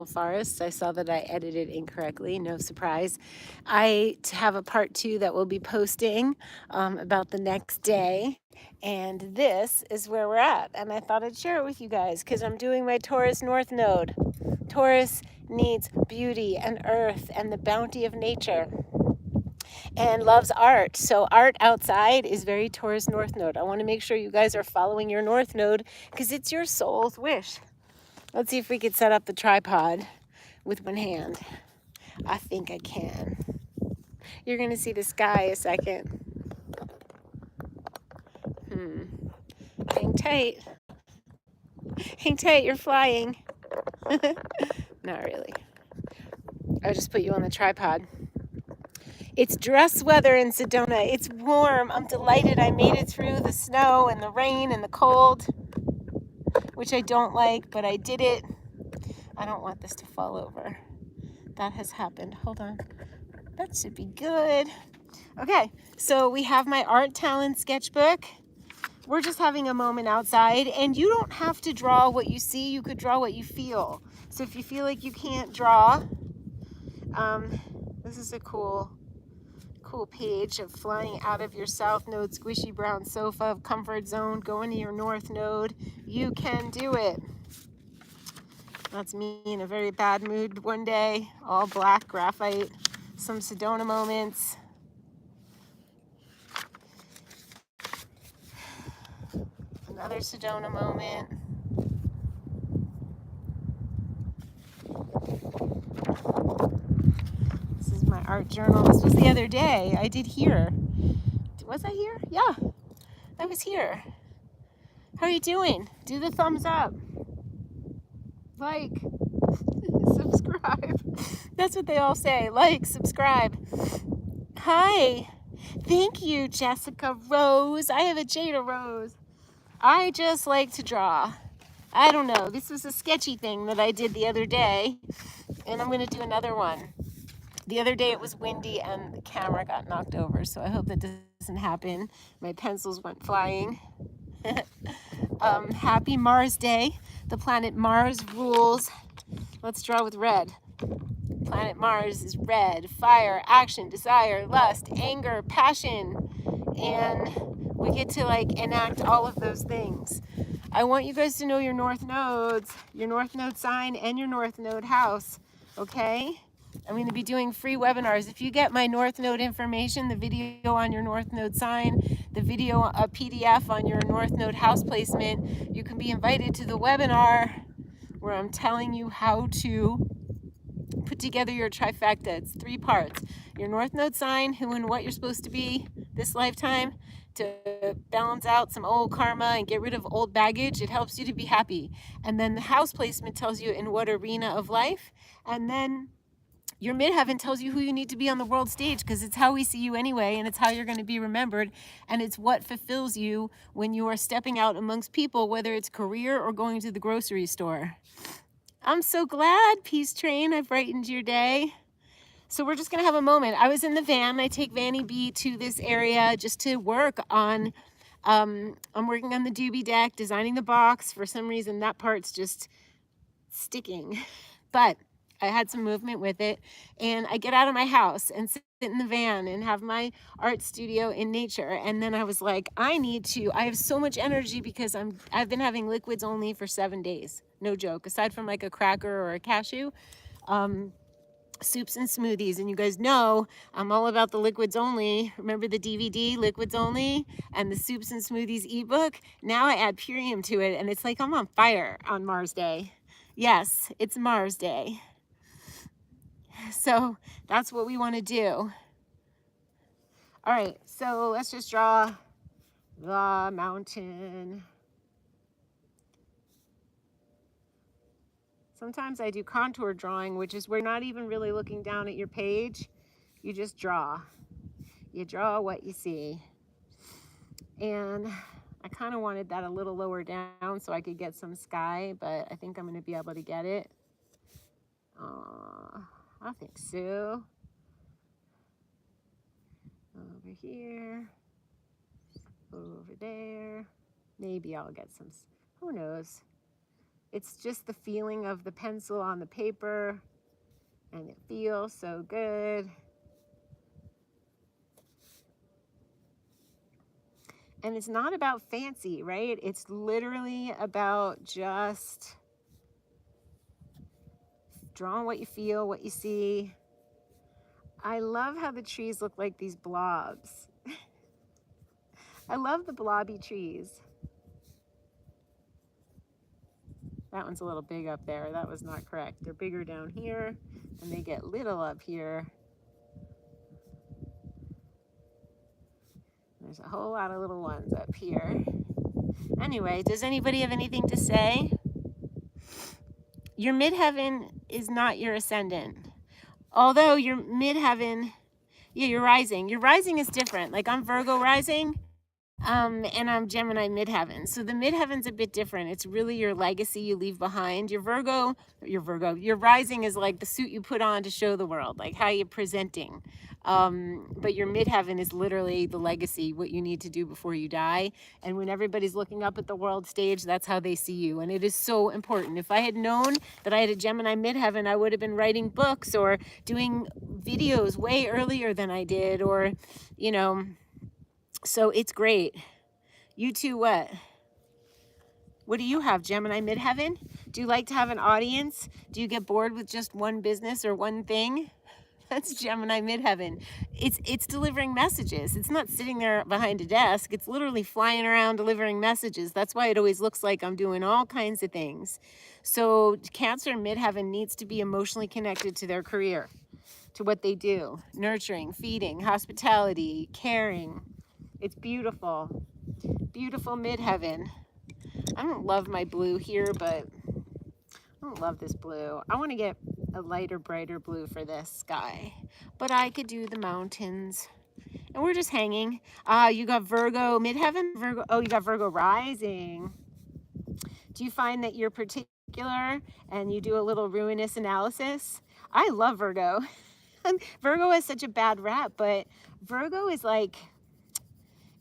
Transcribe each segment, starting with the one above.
forests. I saw that I edited incorrectly, no surprise. I have a part 2 that we'll be posting about the next day. And this is where we're at. And I thought I'd share it with you guys because I'm doing my Taurus North Node. Taurus needs beauty and earth and the bounty of nature and loves art. So art outside is very Taurus North Node. I want to make sure you guys are following your North Node because it's your soul's wish. Let's see if we could set up the tripod with one hand. I think I can. You're going to see the sky a second. Hang tight. Hang tight, you're flying. Not really. I just put you on the tripod. It's dress weather in Sedona. It's warm. I'm delighted I made it through the snow and the rain and the cold, which I don't like, but I did it. I don't want this to fall over. That has happened. Hold on. That should be good. Okay, so we have my art talent sketchbook. We're just having a moment outside, and you don't have to draw what you see. You could draw what you feel. So if you feel like you can't draw, this is a cool page of flying out of your south node, squishy brown sofa, comfort zone, going to your north node. You can do it. That's me in a very bad mood one day, all black graphite, some Sedona moments. Another Sedona moment. This is my art journal. This was the other day. I did here. Was I here? Yeah, I was here. How are you doing? Do the thumbs up. Like, subscribe. That's what they all say. Like, subscribe. Hi. Thank you, Jessica Rose. I have a Jada Rose. I just like to draw. I don't know. This was a sketchy thing that I did the other day, and I'm going to do another one. The other day it was windy and the camera got knocked over, so I hope that doesn't happen. My pencils went flying. Happy Mars Day. The planet Mars rules. Let's draw with red. Planet Mars is red. Fire, action, desire, lust, anger, passion. And we get to enact all of those things. I want you guys to know your north nodes, your north node sign and your north node house, okay? I'm going to be doing free webinars. If you get my north node information, the video on your north node sign, the video, a PDF on your north node house placement, you can be invited to the webinar where I'm telling you how to put together your trifecta. It's 3 parts. Your north node sign, who and what you're supposed to be this lifetime, to balance out some old karma and get rid of old baggage. It helps you to be happy. And then the house placement tells you in what arena of life. And then your midheaven tells you who you need to be on the world stage, because it's how we see you anyway, and it's how you're going to be remembered, and it's what fulfills you when you are stepping out amongst people, whether it's career or going to the grocery store. I'm so glad, Peace Train, I brightened your day. So we're just going to have a moment. I was in the van. I take Vanny B to this area just to work on, I'm working on the doobie deck, designing the box. For some reason, that part's just sticking. But I had some movement with it. And I get out of my house and sit in the van and have my art studio in nature. And then I was like, I have so much energy because I've been having liquids only for 7 days. No joke. Aside from like a cracker or a cashew. Soups and smoothies, and you guys know I'm all about the liquids only. Remember the DVD liquids only and the soups and smoothies ebook? Now I add Purium to it, and it's like I'm on fire on Mars Day. Yes, it's Mars Day. So that's what we want to do. All right, so let's just draw the mountain. Sometimes I do contour drawing, which is where you're not even really looking down at your page. You just draw. You draw what you see. And I kind of wanted that a little lower down so I could get some sky, but I think I'm going to be able to get it. I think so. Over here. Over there. Maybe I'll get some, who knows? It's just the feeling of the pencil on the paper, and it feels so good. And it's not about fancy, right? It's literally about just drawing what you feel, what you see. I love how the trees look like these blobs. I love the blobby trees. That one's a little big up there. That was not correct. They're bigger down here, and they get little up here. There's a whole lot of little ones up here. Anyway, does anybody have anything to say? Your midheaven is not your ascendant. Although your midheaven, yeah, your rising. Your rising is different. Like I'm Virgo rising, and I'm Gemini midheaven. So the midheaven's a bit different. It's really your legacy you leave behind. Your rising is like the suit you put on to show the world, like how you're presenting. But your midheaven is literally the legacy, what you need to do before you die. And when everybody's looking up at the world stage, that's how they see you. And it is so important. If I had known that I had a Gemini midheaven, I would have been writing books or doing videos way earlier than I did, or, you know, so it's great. You two, what? What do you have, Gemini midheaven? Do you like to have an audience? Do you get bored with just one business or one thing? That's Gemini midheaven. It's delivering messages. It's not sitting there behind a desk. It's literally flying around delivering messages. That's why it always looks like I'm doing all kinds of things. So Cancer midheaven needs to be emotionally connected to their career, to what they do. Nurturing, feeding, hospitality, caring. It's beautiful. Beautiful midheaven. I don't love my blue here, but I don't love this blue. I want to get a lighter, brighter blue for this sky. But I could do the mountains. And we're just hanging. You got Virgo midheaven? Virgo. Oh, you got Virgo rising. Do you find that you're particular and you do a little ruinous analysis? I love Virgo. Virgo has such a bad rap, but Virgo is like,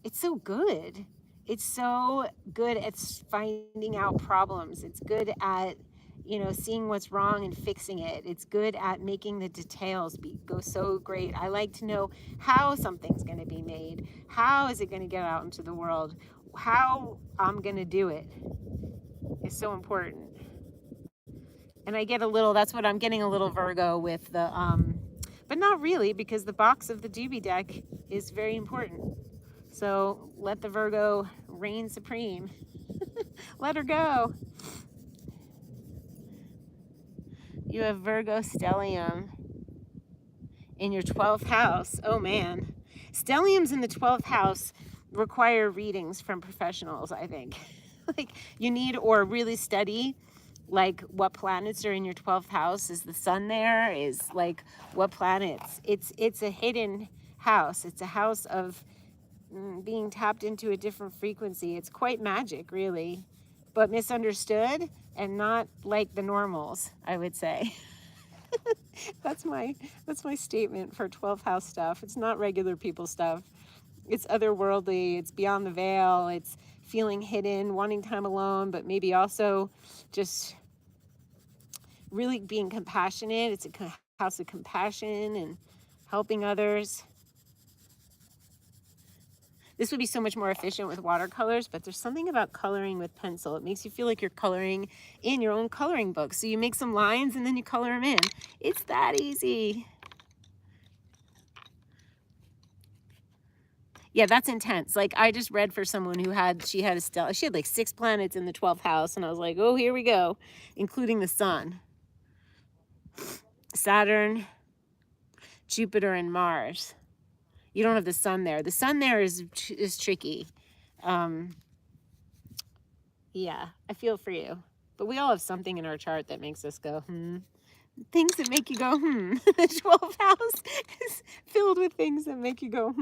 it's so good. It's so good at finding out problems. It's good at, you know, seeing what's wrong and fixing it. It's good at making the details go so great. I like to know how something's going to be made. How is it going to get out into the world? How I'm going to do it is so important. And I get a little, that's what I'm getting, a little Virgo with the, but not really, because the box of the doobie deck is very important. So let the Virgo reign supreme. Let her go. You have Virgo stellium in your 12th house. Oh man. Stelliums in the 12th house require readings from professionals, I think. Like you need, or really study like what planets are in your 12th house. Is the sun there? Is like what planets? It's a hidden house. It's a house of being tapped into a different frequency. It's quite magic, really, but misunderstood and not like the normals, I would say. That's my statement for 12th house stuff. It's not regular people stuff. It's otherworldly. It's beyond the veil. It's feeling hidden, wanting time alone, but maybe also just really being compassionate. It's a house of compassion and helping others. This would be so much more efficient with watercolors, but there's something about coloring with pencil. It makes you feel like you're coloring in your own coloring book. So you make some lines and then you color them in. It's that easy. Yeah, that's intense. Like I just read for someone who she had like 6 planets in the 12th house, and I was like, oh, here we go, including the sun, Saturn, Jupiter, and Mars. You don't have the sun there. The sun there is tricky. Yeah, I feel for you. But we all have something in our chart that makes us go, Things that make you go, The 12th house is filled with things that make you go,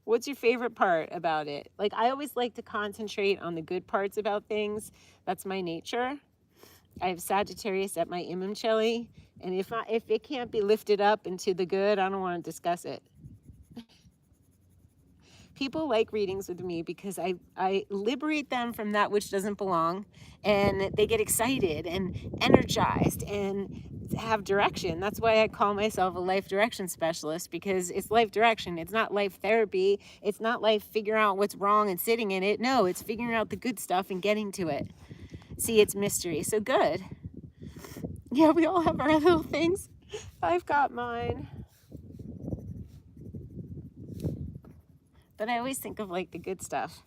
What's your favorite part about it? Like, I always like to concentrate on the good parts about things. That's my nature. I have Sagittarius at my Imamcelli, and if it can't be lifted up into the good, I don't want to discuss it. People like readings with me because I liberate them from that which doesn't belong, and they get excited and energized and have direction. That's why I call myself a life direction specialist, because it's life direction. It's not life therapy. It's not life figuring out what's wrong and sitting in it. No, it's figuring out the good stuff and getting to it. See, it's mystery. So good. Yeah, we all have our little things. I've got mine. But I always think of like the good stuff.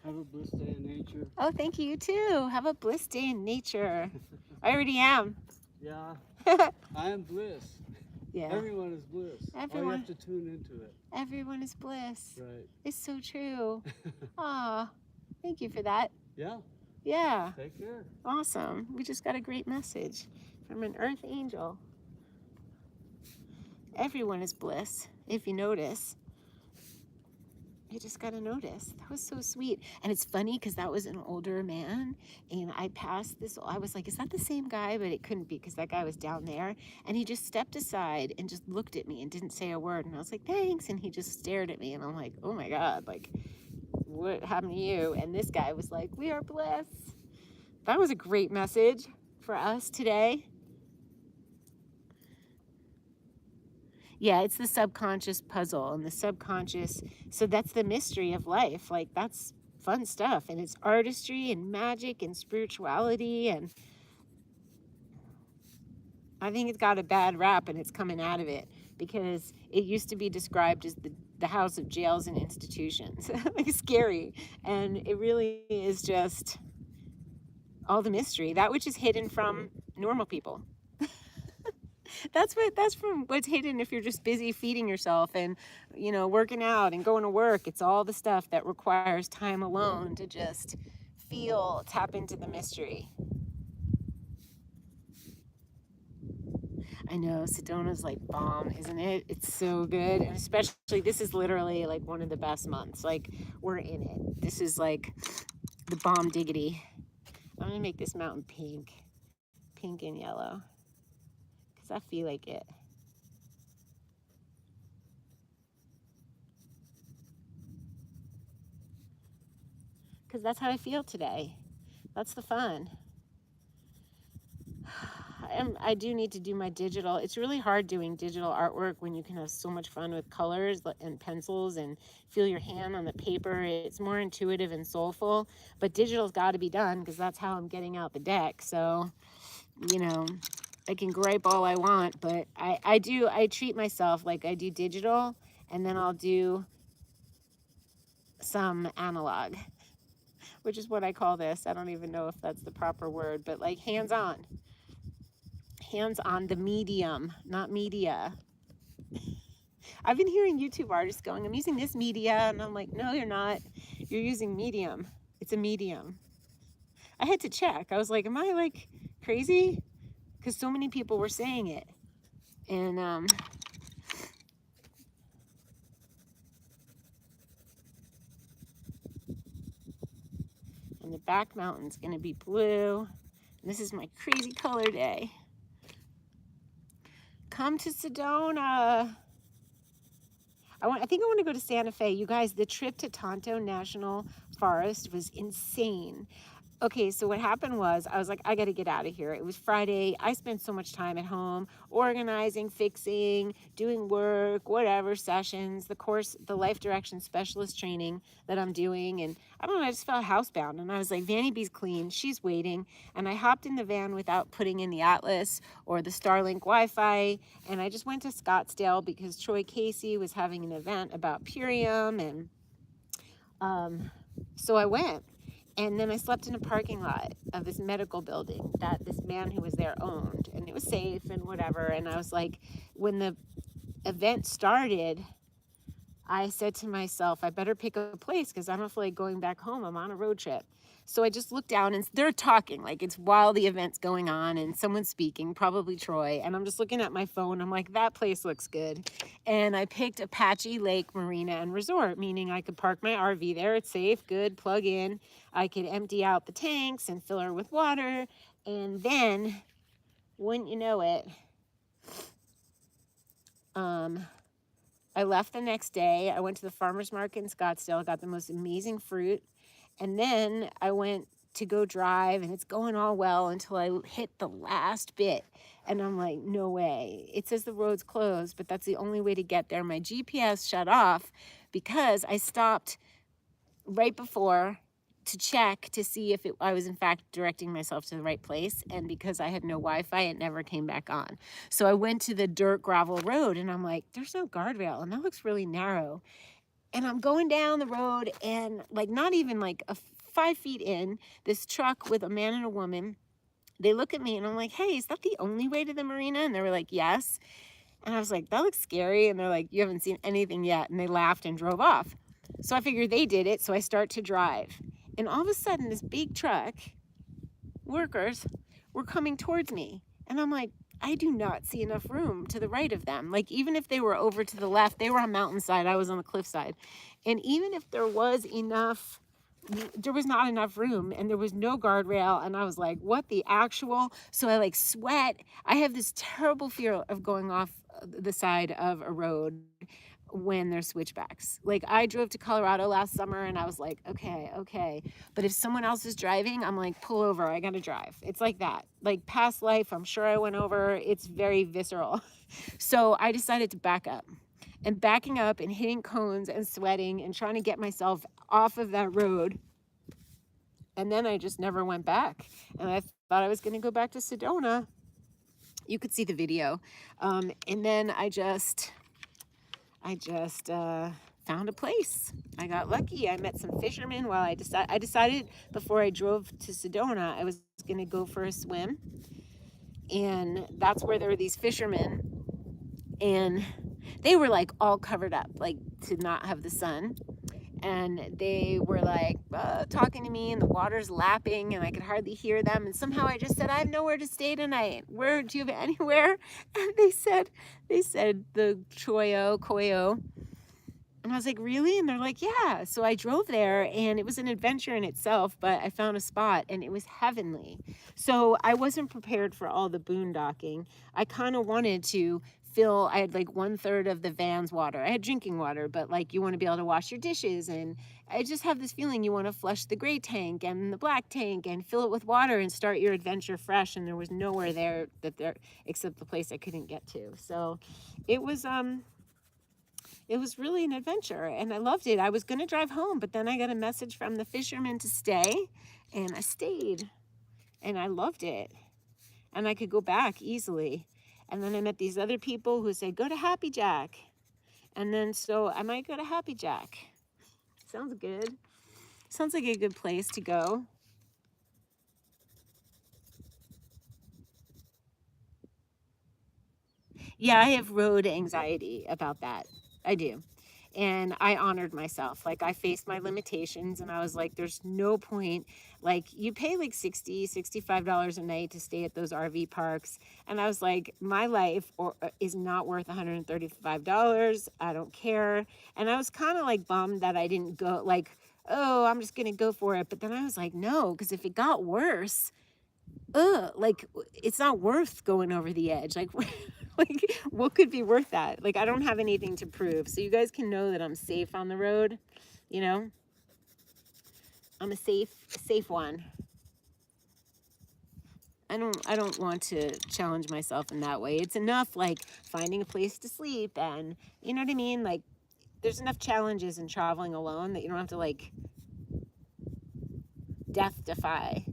Have a blessed day in nature. Oh, thank you, you too. Have a bliss day in nature. I already am. Yeah, I am bliss. Yeah. Everyone is bliss. Everyone. All you have to tune into it. Everyone is bliss. Right. It's so true. Aw, thank you for that. Yeah. Yeah. Take care. Awesome. We just got a great message from an earth angel. Everyone is bliss, if you notice. You just got to notice. That was so sweet. And it's funny because that was an older man. And I passed this. I was like, is that the same guy? But it couldn't be because that guy was down there. And he just stepped aside and just looked at me and didn't say a word. And I was like, thanks. And he just stared at me. And I'm like, oh my God, like, what happened to you? And this guy was like, we are blessed. That was a great message for us today. Yeah, it's the subconscious puzzle and the subconscious. So that's the mystery of life. Like, that's fun stuff. And it's artistry and magic and spirituality. And I think it's got a bad rap, and it's coming out of it, because it used to be described as the house of jails and institutions. Like, scary. And it really is just all the mystery, that which is hidden from normal people. That's from what's hidden if you're just busy feeding yourself and, you know, working out and going to work. It's all the stuff that requires time alone to just feel, tap into the mystery. I know, Sedona's like bomb, isn't it? It's so good. And especially, this is literally like one of the best months. Like, we're in it. This is like the bomb diggity. I'm gonna make this mountain pink and yellow, because I feel like it. Because that's how I feel today. That's the fun. I do need to do my digital. It's really hard doing digital artwork when you can have so much fun with colors and pencils and feel your hand on the paper. It's more intuitive and soulful, but digital's got to be done because that's how I'm getting out the deck. So, you know, I can gripe all I want, but I treat myself like I do digital, and then I'll do some analog, which is what I call this. I don't even know if that's the proper word, but like hands-on. Hands on the medium, not media. I've been hearing YouTube artists going, I'm using this media, and I'm like, no, you're not. You're using medium. It's a medium. I had to check. I was like, am I like crazy? Because so many people were saying it. And the back mountain's gonna be blue. And this is my crazy color day. Come to Sedona. I think I want to go to Santa Fe. You guys, the trip to Tonto National Forest was insane. Okay, so what happened was, I was like, I got to get out of here. It was Friday. I spent so much time at home organizing, fixing, doing work, whatever, sessions, the course, the life direction specialist training that I'm doing. And I don't know, I just felt housebound. And I was like, Vanny B's clean. She's waiting. And I hopped in the van without putting in the Atlas or the Starlink Wi-Fi. And I just went to Scottsdale because Troy Casey was having an event about Purium. And so I went. And then I slept in a parking lot of this medical building that this man who was there owned. And it was safe and whatever. And I was like, when the event started, I said to myself, I better pick a place because I don't feel like going back home. I'm on a road trip. So I just looked down, and they're talking like it's while the event's going on and someone's speaking, probably Troy. And I'm just looking at my phone. I'm like, that place looks good. And I picked Apache Lake Marina and Resort, meaning I could park my RV there. It's safe, good, plug in. I could empty out the tanks and fill her with water. And then, wouldn't you know it, I left the next day. I went to the farmer's market in Scottsdale, got the most amazing fruit. And then I went to go drive, and it's going all well until I hit the last bit. And I'm like, no way. It says the road's closed, but that's the only way to get there. My GPS shut off because I stopped right before to check to see if I was in fact directing myself to the right place. And because I had no Wi-Fi, it never came back on. So I went to the dirt gravel road, and I'm like, there's no guardrail, and that looks really narrow. And I'm going down the road, and like not even like 5 feet in, this truck with a man and a woman, they look at me, and I'm like, hey, is that the only way to the marina? And they were like, yes. And I was like, that looks scary. And they're like, you haven't seen anything yet. And they laughed and drove off. So I figured they did it. So I start to drive. And all of a sudden, this big truck, workers, were coming towards me. And I'm like, I do not see enough room to the right of them. Like, even if they were over to the left, they were on mountainside, I was on the cliffside. And even if there was enough, there was not enough room, and there was no guardrail. And I was like, what the actual? So I like sweat. I have this terrible fear of going off the side of a road when there's switchbacks. Like, I drove to Colorado last summer, and I was like, okay. But if someone else is driving, I'm like, pull over, I gotta drive. It's like that. Like, past life, I'm sure I went over. It's very visceral. So I decided to back up. And backing up and hitting cones and sweating and trying to get myself off of that road. And then I just never went back. And I thought I was gonna go back to Sedona. You could see the video. And then I just found a place. I got lucky. I met some fishermen while I decided before I drove to Sedona, I was going to go for a swim. And that's where there were these fishermen, and they were like all covered up, like to not have the sun. And they were like talking to me, and the water's lapping, and I could hardly hear them. And somehow I just said, I have nowhere to stay tonight. Where do you have anywhere? And they said the Koyo. And I was like, really? And they're like, yeah. So I drove there, and it was an adventure in itself, but I found a spot, and it was heavenly. So I wasn't prepared for all the boondocking. I kind of wanted to I had like 1/3 of the van's water. I had drinking water, but like you want to be able to wash your dishes. And I just have this feeling you want to flush the gray tank and the black tank and fill it with water and start your adventure fresh. And there was nowhere there except the place I couldn't get to. So it was really an adventure, and I loved it. I was going to drive home, but then I got a message from the fishermen to stay, and I stayed, and I loved it. And I could go back easily. And then I met these other people who said, go to Happy Jack. And then so I might go to Happy Jack. Sounds good. Sounds like a good place to go. Yeah, I have road anxiety about that. I do. And I honored myself. Like, I faced my limitations, and I was like, there's no point. Like, you pay like $60, $65 a night to stay at those RV parks. And I was like, my life is not worth $135. I don't care. And I was kind of like bummed that I didn't go, like, oh, I'm just going to go for it. But then I was like, no, because if it got worse, like, it's not worth going over the edge. Like, like, what could be worth that? Like, I don't have anything to prove. So you guys can know that I'm safe on the road. You know, I'm a safe one. I don't want to challenge myself in that way. It's enough like finding a place to sleep, and you know what I mean? Like, there's enough challenges in traveling alone that you don't have to like death defy.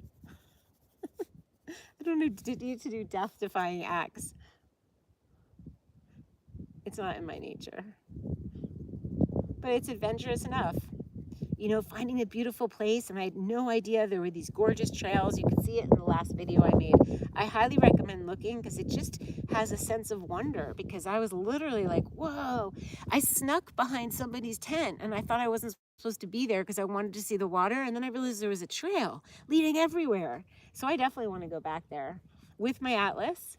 I don't need to do death defying acts. It's not in my nature. But it's adventurous enough. You know, finding a beautiful place, and I had no idea there were these gorgeous trails. You can see it in the last video I made. I highly recommend looking because it just has a sense of wonder, because I was literally like, whoa. I snuck behind somebody's tent, and I thought I wasn't supposed to be there because I wanted to see the water, and then I realized there was a trail leading everywhere. So I definitely want to go back there with my atlas,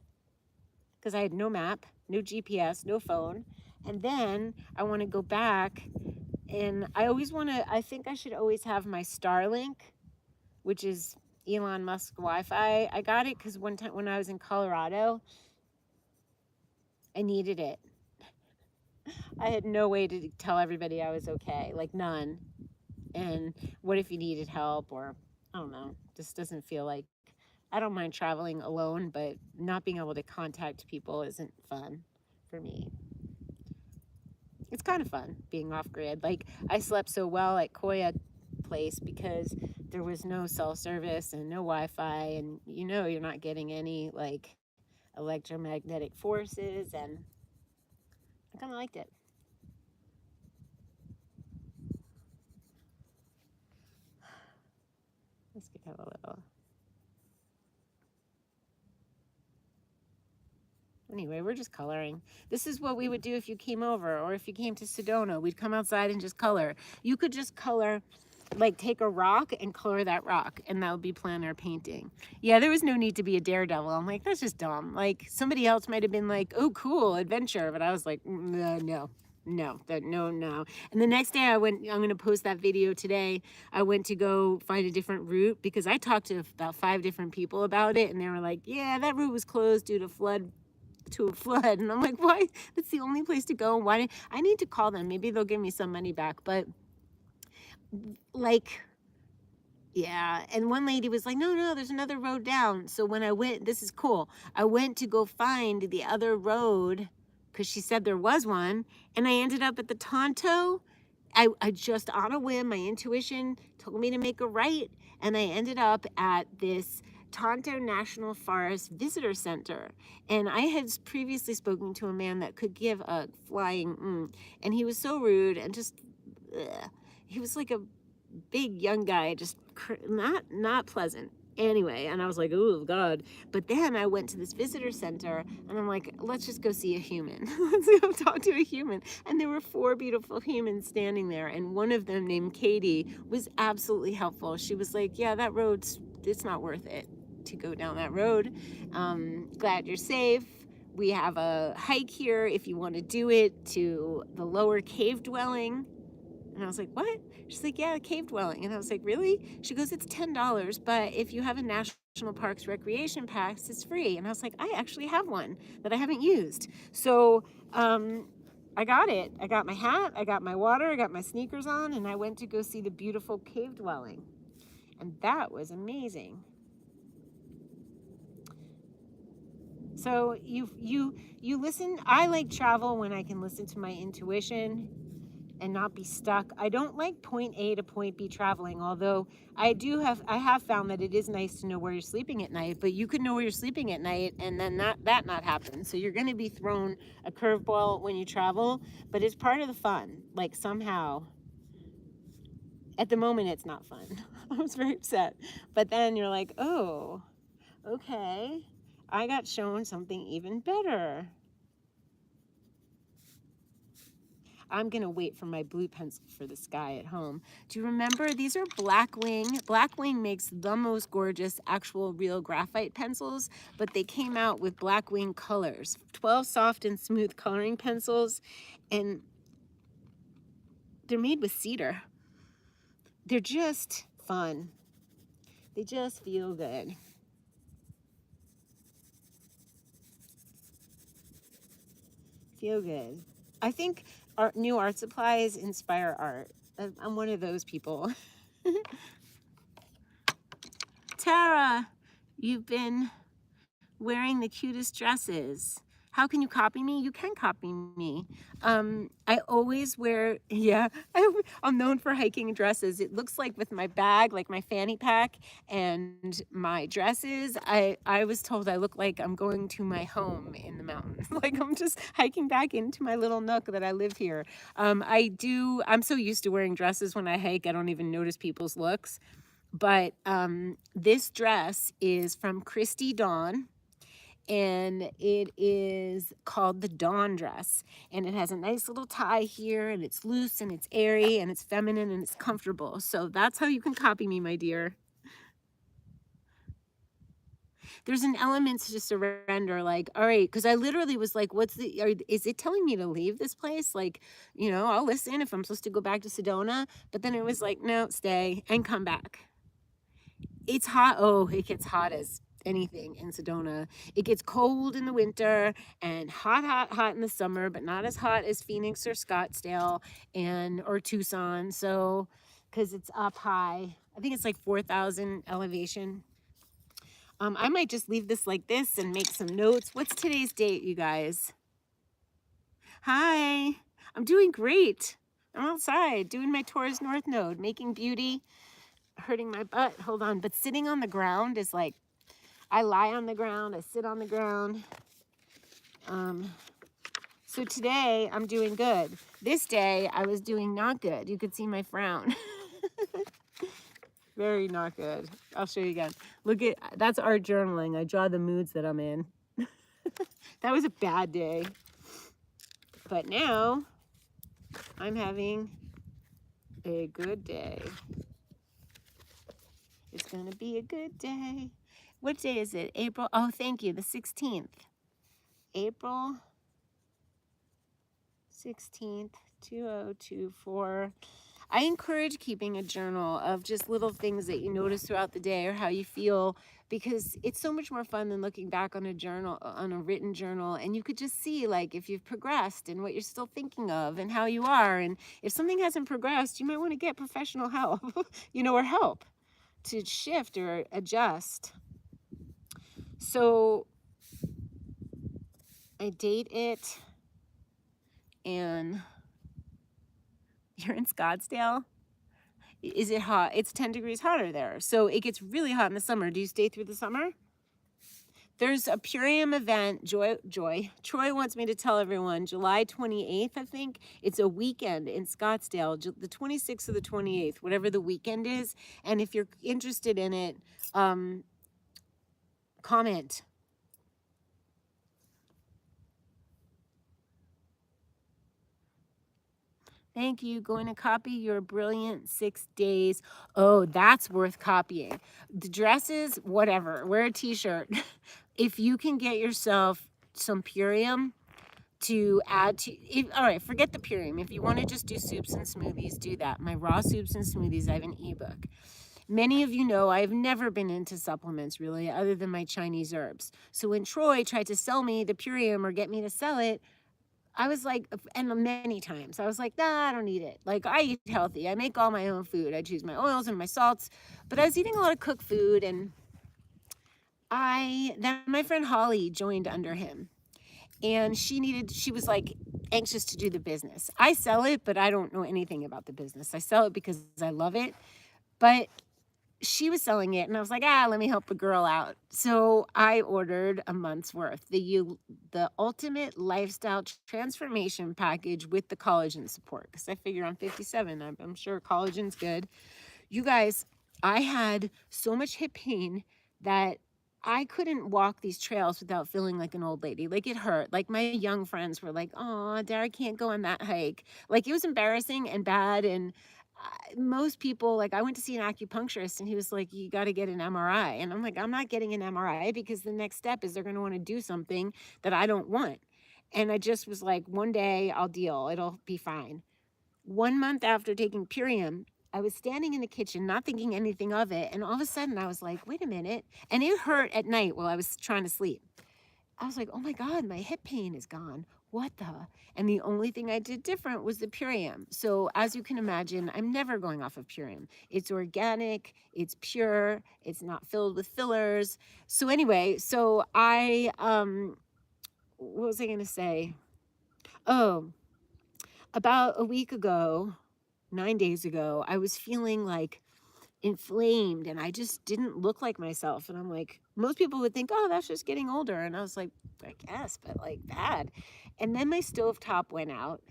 because I had no map, no GPS, no phone. And then I want to go back, and I think I should always have my Starlink, which is Elon Musk Wi-Fi. I got it because one time when I was in Colorado, I needed it. I had no way to tell everybody I was okay, like none. And what if you needed help, or I don't know, just doesn't feel like, I don't mind traveling alone, but not being able to contact people isn't fun for me. It's kind of fun being off grid. Like, I slept so well at Koya place because there was no cell service and no Wi-Fi, and you know you're not getting any like electromagnetic forces, and I kind of liked it. Let's get a little. Anyway, we're just coloring. This is what we would do if you came over, or if you came to Sedona. We'd come outside and just color. You could just color, like take a rock and color that rock, and that would be plein air painting. Yeah, there was no need to be a daredevil. I'm like, that's just dumb. Like, somebody else might have been like, oh, cool, adventure. But I was like, no. No. And the next day I went, I'm going to post that video today. I went to go find a different route because I talked to about 5 different people about it, and they were like, yeah, that route was closed due to a flood. And I'm like, why? That's the only place to go. Why? I need to call them. Maybe they'll give me some money back. But like, yeah. And one lady was like, no, there's another road down. So when I went, this is cool. I went to go find the other road because she said there was one. And I ended up at the Tonto. I just, on a whim, my intuition told me to make a right. And I ended up at this Tonto National Forest Visitor Center. And I had previously spoken to a man that could give a flying and he was so rude and just, he was like a big young guy, just not pleasant. Anyway, and I was like, oh God. But then I went to this visitor center and I'm like, let's just go see a human. Let's go talk to a human. And there were 4 beautiful humans standing there, and one of them, named Katie, was absolutely helpful. She was like, yeah, that road's, it's not worth it to go down that road. Glad you're safe. We have a hike here if you want to do it, to the lower cave dwelling. And I was like, what? She's like, yeah, cave dwelling. And I was like, really? She goes, it's $10, but if you have a National Parks Recreation Pass, it's free. And I was like, I actually have one that I haven't used. So I got it. I got my hat, I got my water, I got my sneakers on, and I went to go see the beautiful cave dwelling. And that was amazing. So you listen. I like travel when I can listen to my intuition and not be stuck. I don't like point A to point B traveling, although I have found that it is nice to know where you're sleeping at night, but you could know where you're sleeping at night and then that not happen. So you're going to be thrown a curveball when you travel, but it's part of the fun. Like, somehow, at the moment, it's not fun. I was very upset. But then you're like, oh, okay, I got shown something even better. I'm going to wait for my blue pencil for the sky at home. Do you remember? These are Blackwing. Blackwing makes the most gorgeous actual real graphite pencils, but they came out with Blackwing colors. 12 soft and smooth coloring pencils, and they're made with cedar. They're just fun. They just feel good. Feel good. I think new art supplies inspire art. I'm one of those people. Tara, you've been wearing the cutest dresses. How can you copy me? You can copy me. I always wear, yeah, I'm known for hiking dresses. It looks like with my bag, like my fanny pack and my dresses, I was told I look like I'm going to my home in the mountains. Like I'm just hiking back into my little nook that I live here. I'm so used to wearing dresses when I hike, I don't even notice people's looks. But this dress is from Christy Dawn, and it is called the Dawn dress, and it has a nice little tie here, and it's loose and it's airy and it's feminine and it's comfortable. So that's how you can copy me, my dear. There's an element to surrender, like, all right, because I literally was like, is it telling me to leave this place? Like, I'll listen if I'm supposed to go back to Sedona, but then it was like, no, stay and come back. It's hot. Oh, it gets hot as anything in Sedona. It gets cold in the winter and hot in the summer, but not as hot as Phoenix or Scottsdale or Tucson. So, because it's up high, I think it's like 4,000 elevation. I might just leave this like this and make some notes. What's today's date, you guys? Hi, I'm doing great. I'm outside doing my Taurus North Node, making beauty, hurting my butt. Hold on. But sitting on the ground is like, I lie on the ground, I sit on the ground. So today I'm doing good. This day I was doing not good. You could see my frown. Very not good. I'll show you again. Look at, that's art journaling. I draw the moods that I'm in. That was a bad day. But now I'm having a good day. It's going to be a good day. What day is it? April. Oh, thank you. The 16th. April 16th, 2024. I encourage keeping a journal of just little things that you notice throughout the day or how you feel, because it's so much more fun than looking back on a journal, on a written journal, and you could just see like if you've progressed and what you're still thinking of and how you are. And if something hasn't progressed, you might want to get professional help, or help to shift or adjust. So I date it, and you're in Scottsdale. Is it hot? It's 10 degrees hotter there. So it gets really hot in the summer. Do you stay through the summer? There's a Purium event. Troy wants me to tell everyone, July 28th, I think. It's a weekend in Scottsdale, the 26th or the 28th, whatever the weekend is. And if you're interested in it, comment. Thank you. Going to copy your brilliant 6 days. Oh, that's worth copying. The dresses, whatever. Wear a t-shirt. If you can get yourself some Purium to add to, all right, forget the Purium. If you want to just do soups and smoothies, do that. My raw soups and smoothies, I have an ebook. Many of you know I've never been into supplements really, other than my Chinese herbs. So when Troy tried to sell me the Purium or get me to sell it, I was like, and many times, I was like, nah, I don't need it. Like, I eat healthy. I make all my own food. I choose my oils and my salts. But I was eating a lot of cooked food, and then my friend Holly joined under him. And she was like anxious to do the business. I sell it, but I don't know anything about the business. I sell it because I love it. But she was selling it, and I was like, let me help a girl out. So I ordered a month's worth, the ultimate lifestyle transformation package with the collagen support, because I figure I'm 57. I'm sure collagen's good. You guys, I had so much hip pain that I couldn't walk these trails without feeling like an old lady. Like, it hurt. Like, my young friends were like, oh, Dara can't go on that hike. Like, it was embarrassing and bad. And most people, like, I went to see an acupuncturist, and he was like, you got to get an MRI. And I'm like, I'm not getting an MRI, because the next step is they're going to want to do something that I don't want. And I just was like, one day I'll deal. It'll be fine. 1 month after taking Purium, I was standing in the kitchen, not thinking anything of it. And all of a sudden I was like, wait a minute. And it hurt at night while I was trying to sleep. I was like, oh my God, my hip pain is gone. What the? And the only thing I did different was the Purium. So as you can imagine, I'm never going off of Purium. It's organic, it's pure, it's not filled with fillers. So anyway, so what was I gonna say? Oh, about a week ago, 9 days ago, I was feeling like inflamed, and I just didn't look like myself. And I'm like, most people would think, oh, that's just getting older. And I was like, I guess, but like bad. And then my stovetop went out,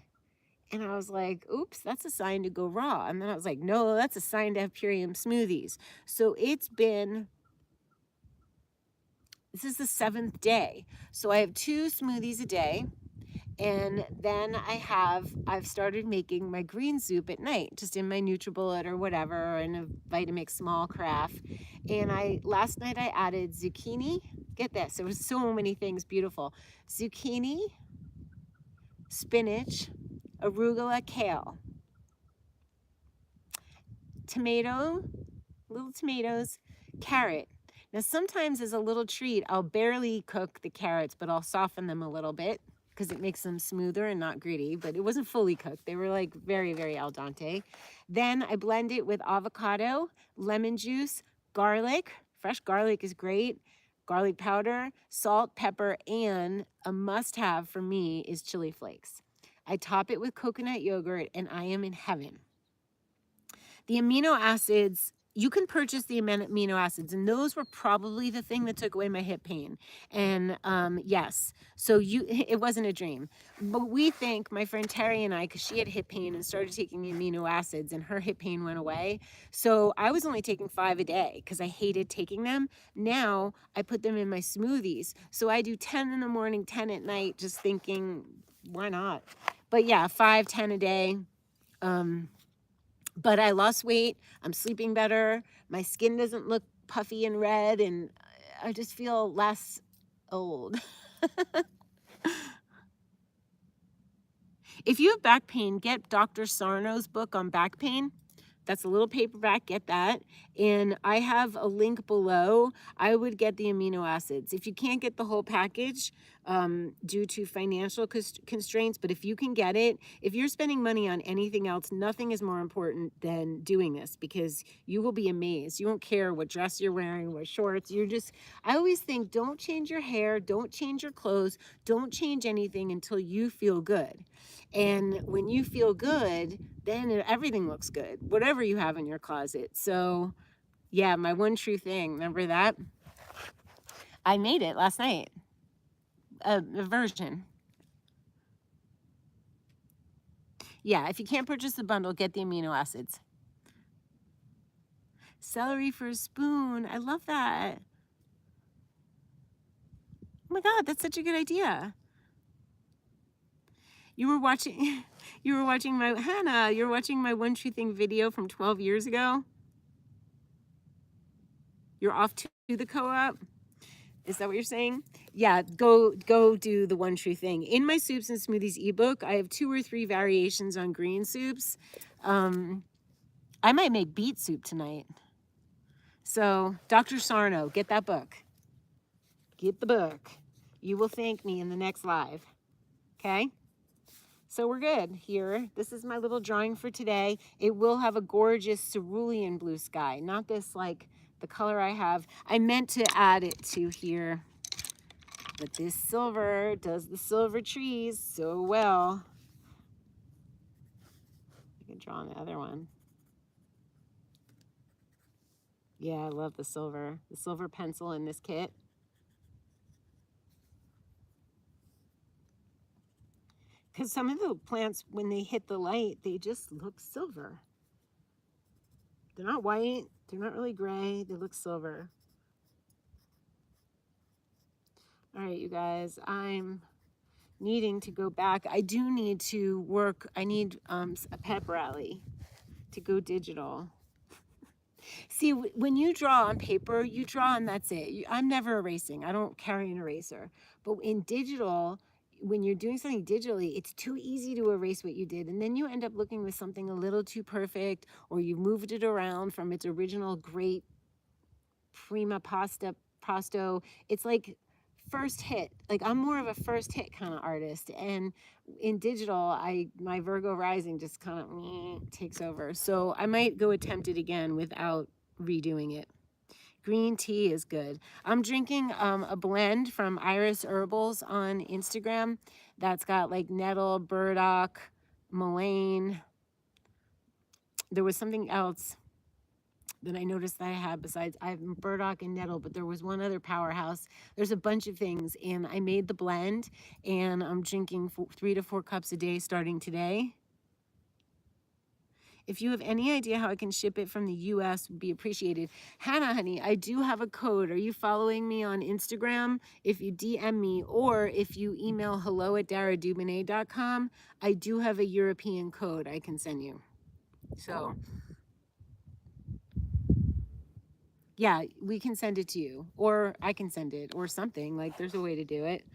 and I was like, oops, that's a sign to go raw. And then I was like, no, that's a sign to have Purium smoothies. So this is the 7th day. So I have 2 smoothies a day. And then I've started making my green soup at night, just in my NutriBullet or whatever, or in a Vitamix small carafe. And last night I added zucchini. Get this, there was so many things beautiful. Zucchini, spinach, arugula, kale, little tomatoes, carrot. Now, sometimes as a little treat, I'll barely cook the carrots, but I'll soften them a little bit because it makes them smoother and not gritty, but it wasn't fully cooked. They were like very, very al dente. Then I blend it with avocado, lemon juice, garlic. Fresh garlic is great. Garlic powder, salt, pepper, and a must-have for me is chili flakes. I top it with coconut yogurt, and I am in heaven. The amino acids, you can purchase the amino acids, and those were probably the thing that took away my hip pain. And yes, so it wasn't a dream. But we think, my friend Terry and I, because she had hip pain and started taking the amino acids, and her hip pain went away. So I was only taking 5 a day because I hated taking them. Now I put them in my smoothies. So I do 10 in the morning, 10 at night, just thinking, why not? But yeah, 5, 10 a day. But I lost weight, I'm sleeping better, my skin doesn't look puffy and red, and I just feel less old. If you have back pain, get Dr. Sarno's book on back pain. That's a little paperback, get that. And I have a link below. I would get the amino acids. If you can't get the whole package due to financial constraints, but if you can get it, if you're spending money on anything else, nothing is more important than doing this, because you will be amazed. You won't care what dress you're wearing, what shorts. I always think, don't change your hair, don't change your clothes, don't change anything until you feel good. And when you feel good, then everything looks good, whatever you have in your closet. So yeah, my one true thing, remember that? I made it last night, a version. Yeah, if you can't purchase the bundle, get the amino acids. Celery for a spoon, I love that. Oh my God, that's such a good idea. You were watching my, Hannah, you were watching my one true thing video from 12 years ago. You're off to the co-op. Is that what you're saying? Yeah, go do the one true thing. In my soups and smoothies ebook, I have 2 or 3 variations on green soups. I might make beet soup tonight. So Dr. Sarno, get that book. Get the book. You will thank me in the next live. Okay? So we're good here. This is my little drawing for today. It will have a gorgeous cerulean blue sky, not this like the color I have. I meant to add it to here, but this silver does the silver trees so well. I can draw on the other one. Yeah, I love the silver pencil in this kit. Because some of the plants, when they hit the light, they just look silver. They're not white, they're not really gray, they look silver. All right, you guys, I'm needing to go back. I do need to work. I need a pep rally to go digital. See, when you draw on paper, you draw and that's it. I'm never erasing. I don't carry an eraser. But in digital, when you're doing something digitally, it's too easy to erase what you did. And then you end up looking with something a little too perfect, or you moved it around from its original great prima pasto. It's like first hit. Like, I'm more of a first hit kind of artist, and in digital, my Virgo rising just kind of takes over. So I might go attempt it again without redoing it. Green tea is good. I'm drinking a blend from Iris Herbals on Instagram that's got like nettle, burdock, mullein. There was something else that I noticed that I had besides, I have burdock and nettle, but there was one other powerhouse. There's a bunch of things, and I made the blend, and I'm drinking 3 to 4 cups a day starting today. If you have any idea how I can ship it from the US, would be appreciated. Hannah, honey, I do have a code. Are you following me on Instagram? If you DM me, or if you email hello@daradubonnet.com, I do have a European code I can send you. So yeah, we can send it to you, or I can send it, or something. Like, there's a way to do it.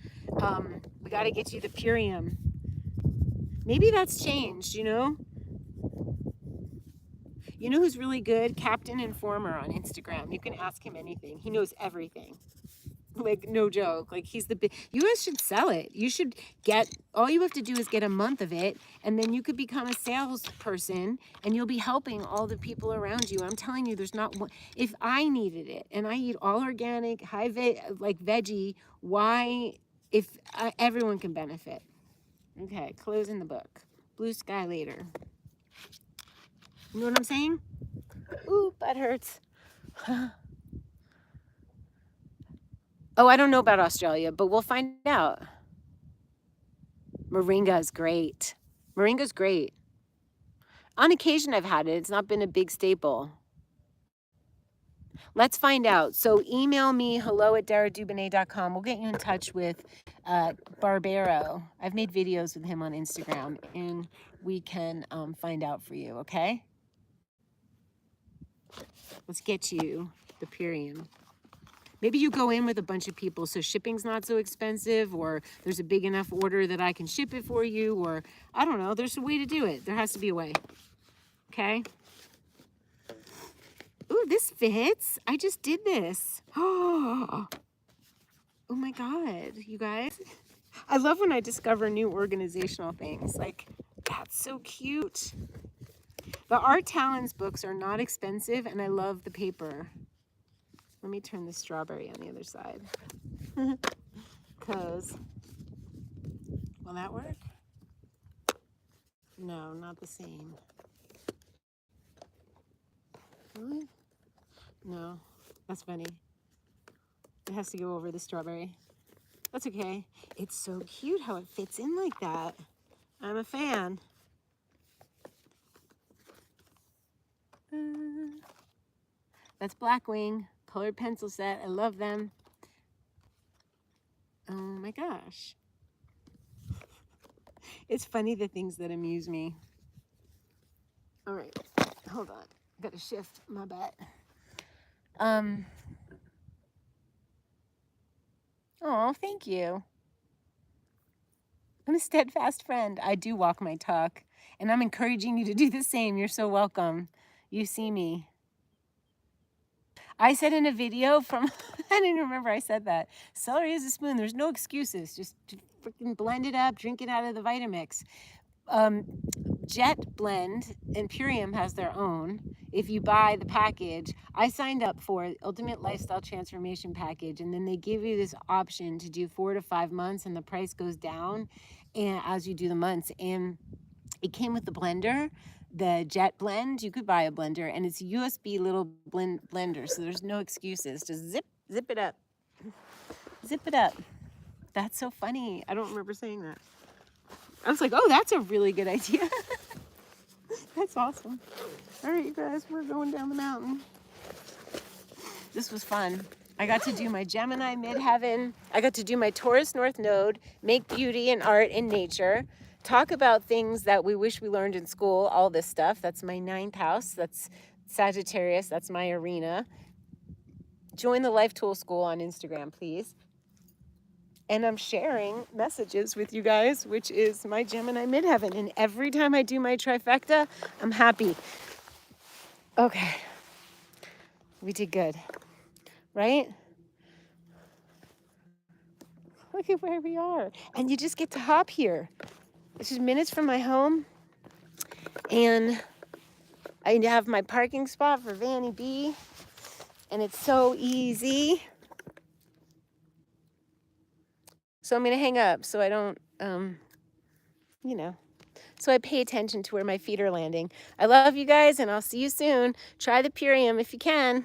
We got to get you the Purium. Maybe that's changed, you know? You know who's really good? Captain Informer on Instagram. You can ask him anything. He knows everything. Like, no joke. Like, he's the big, you guys should sell it. You should get, all you have to do is get a month of it, and then you could become a salesperson, and you'll be helping all the people around you. I'm telling you, there's not one, if I needed it, and I eat all organic, like veggie, why, if everyone can benefit. Okay, closing the book. Blue sky later. You know what I'm saying? Ooh, that hurts. Oh, I don't know about Australia, but we'll find out. Moringa is great. Moringa's great. On occasion, I've had it. It's not been a big staple. Let's find out. So email me, hello@daradubonnet.com. We'll get you in touch with Barbero. I've made videos with him on Instagram, and we can find out for you, okay? Let's get you the Purium. Maybe you go in with a bunch of people so shipping's not so expensive, or there's a big enough order that I can ship it for you, or I don't know. There's a way to do it. There has to be a way. Okay? Ooh, this fits. I just did this. Oh my God, you guys. I love when I discover new organizational things. Like, that's so cute. The Art Talons books are not expensive, and I love the paper. Let me turn the strawberry on the other side. Because, will that work? No, not the same. Really? No, that's funny. It has to go over the strawberry. That's okay. It's so cute how it fits in like that. I'm a fan. That's Blackwing. Colored pencil set. I love them. Oh my gosh. It's funny the things that amuse me. All right. Hold on. Gotta shift my butt. Oh, thank you. I'm a steadfast friend. I do walk my talk, and I'm encouraging you to do the same. You're so welcome. You see me. I said in a video from, I didn't remember I said that. Celery is a spoon. There's no excuses. Just freaking blend it up, drink it out of the Vitamix. Jet Blend and Purium has their own. If you buy the package, I signed up for Ultimate Lifestyle Transformation Package, and then they give you this option to do 4 to 5 months, and the price goes down and as you do the months. And it came with the blender, the Jet Blend. You could buy a blender, and it's a USB little blender, so there's no excuses. Just zip it up. Zip it up. That's so funny. I don't remember saying that. I was like, oh, that's a really good idea. That's awesome. All right, you guys, we're going down the mountain. This was fun. I got to do my Gemini Midheaven. I got to do my Taurus North Node, make beauty and art in nature, talk about things that we wish we learned in school, all this stuff. That's my 9th house. That's Sagittarius. That's my arena. Join the Life Tool School on Instagram, please. And I'm sharing messages with you guys, which is my Gemini Midheaven. And every time I do my trifecta, I'm happy. Okay. We did good, right? Look at where we are. And you just get to hop here. It's just minutes from my home. And I have my parking spot for Vanny B. And it's so easy. So I'm going to hang up so I don't, so I pay attention to where my feet are landing. I love you guys, and I'll see you soon. Try the Purium if you can.